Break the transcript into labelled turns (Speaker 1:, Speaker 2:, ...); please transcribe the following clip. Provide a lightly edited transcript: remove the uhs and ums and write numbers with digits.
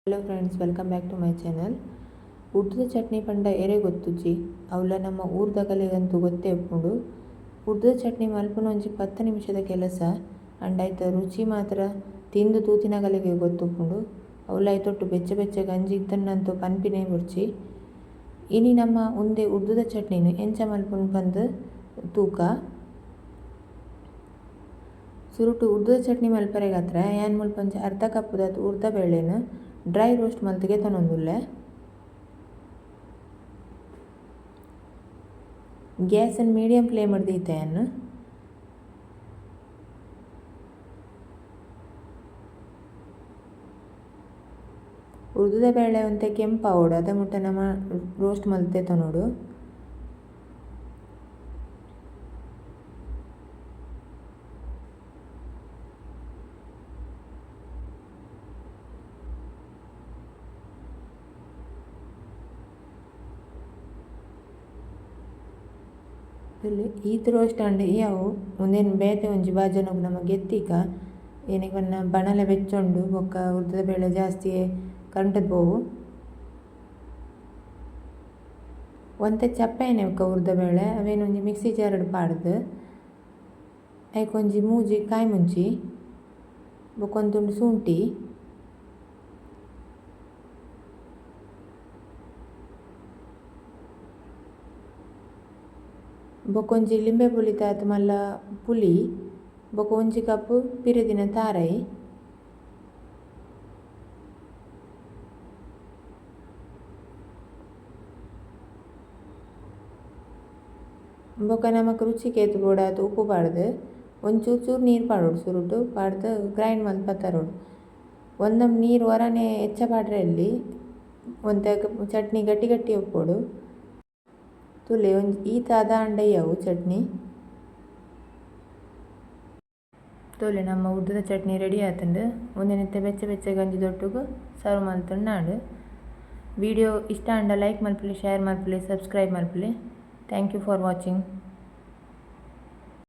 Speaker 1: Hello friends, welcome back to my channel. ಉರ್ದುದ ಚಟ್ನಿ ಪಂಡ ಎರೆ ಗೊತ್ತುಜ್ಜಿ ಅವಳ ನಮ್ಮ ಊರ್ದಗಲೆಗಂತೂ ಗೊತ್ತೇ ಉಪ್ಪುಂಡು. ಉರ್ದುದ ಚಟ್ನಿ ಮಲ್ಪುನ ಒಂಜಿ 10 ನಿಮಿಷದ ಕೆಲಸ. ಅಂಡಾಯ್ತ ರುಚಿ ಮಾತ್ರ ತಿಂದು ತೂತಿನಗಲೆಗೆ ಗೊತ್ತುಪ್ಪುಂಡು. ಅವಳಾಯ್ತೊಟ್ಟು ಬೆಚ್ಚ ಬೆಚ್ಚ ಗಂಜಿ ಇತ್ತನ್ನಂತೂ ಪನ್ಪಿನೇ ಬುಡ್ಚಿ. ಇನಿ ನಮ್ಮ ಉಂದೆ ಉರ್ದುದ ಚಟ್ನಿನ ಎಂಚ ಮಲ್ಪುನ ಪಂದು ತೂಕ ಸುರುಟು ಉರ್ದುದ ಚಟ್ನಿ ಮಲ್ಪರೆಗೆ ಹತ್ರ ಏನು ಮುಲ್ಪಂಚ ಅರ್ಧ ಕಪ್ಪುದ ಉರ್ದ ಬೇಳೆನ ಡ್ರೈ ರೋಸ್ಟ್ ಮಲ್ತಿಗೆ ತೊನೊಂದುಲ್ಲೆ. ಗ್ಯಾಸನ್ನು ಮೀಡಿಯಂ ಫ್ಲೇಮ್ ಹಿಡ್ದೀತೆಯನ್ನು ಉರ್ದುದ ಬೇಳೆ ಒಂತೆ ಕೆಂಪಾವೋಡು ಅದ ಮುಟ್ಟ ನಮ್ಮ ರೋಸ್ಟ್ ಮಲ್ತೆ ತೊನೋಡು. ಈತ ರೋಸ್ಟ್ ಅಂಡ್ ಯಾವು ಒಂದೇನು ಬೇತೆ ಒಂಜಿ ಬಾಜನಗು ನಮಗೆ ಎತ್ತಿಕ ಏನಕ್ಕೆ ಬಣ್ಣ ಬಣಲೆ ಬೆಚ್ಚೊಂಡು ಬೊಕ್ಕ ಉರ್ದುದ ಬೇಳೆ ಜಾಸ್ತಿ ಕರಂಟದ ಬೋವು ಒಂತೆ ಚಪ್ಪೇನೆ ಬೊಕ್ಕ ಉರ್ದ ಬೇಳೆ ಅವೇನು ಒಂಜಿ ಮಿಕ್ಸಿ ಜಾರಡು ಪಾಡ್ದು ಅದಕ್ಕೆ ಒಂಜಿ ಮೂಜಿ ಕಾಯಿ ಮುಂಚಿ ಬೊಕ್ಕ ಒಂದು ತುಂಡು ಶುಂಠಿ ಬೊಕ್ಕ ಒಂಜಿ ಲಿಂಬೆ ಪುಳಿ ತಾತು ಮಲ್ಲ ಪುಳಿ ಬೊಕ್ಕ ಒಂಜಿ ಕಪ್ಪು ಪಿರೆದಿನ ತಾರೈ ಬೊಕ್ಕ ನಮಕ್ ರುಚಿಗೆ ಏತು ಬೋಡಾತು ಉಪ್ಪು ಪಾಡ್ದು ಒಂಚೂರು ಚೂರು ನೀರು ಪಾಡೋಡು ಸುರುಟು ಪಾಡ್ದು ಗ್ರೈಂಡ್ ಮಲ್ತ್ ಪತ್ತರೋಡು. ಒಂದೊಂದು ನೀರು ಹೊರನೆ ಹೆಚ್ಚ ಪಾಡ್ರೆ ಅಲ್ಲಿ ಒಂತೆ ಚಟ್ನಿ ಗಟ್ಟಿ ಗಟ್ಟಿ ಉಪ್ಪೋಡು ತುಲೆ ಒಂಜಿ ಈತ ಅದ ಅಂಡಯ್ಯವು ಚಟ್ನಿ ತೋಲೆ ನಮ್ಮ ಉರ್ದುದ ಚಟ್ನಿ ರೆಡಿ ಆತಂಡು. ಒಂದಿನತ್ತೆ ಬೆಚ್ಚ ಬೆಚ್ಚ ಗಂಜಿ ದೊಟ್ಟುಗು ಸರ್ವ್ ಮಲ್ತುಂಡು ನಾಡು. ವಿಡಿಯೋ ಇಷ್ಟ ಅಂಡ ಲೈಕ್ ಮಲ್ಪಲಿ, ಶೇರ್ ಮಲ್ಪಲಿ, ಸಬ್ಸ್ಕ್ರೈಬ್ ಮಲ್ಪಲಿ. Thank you for watching.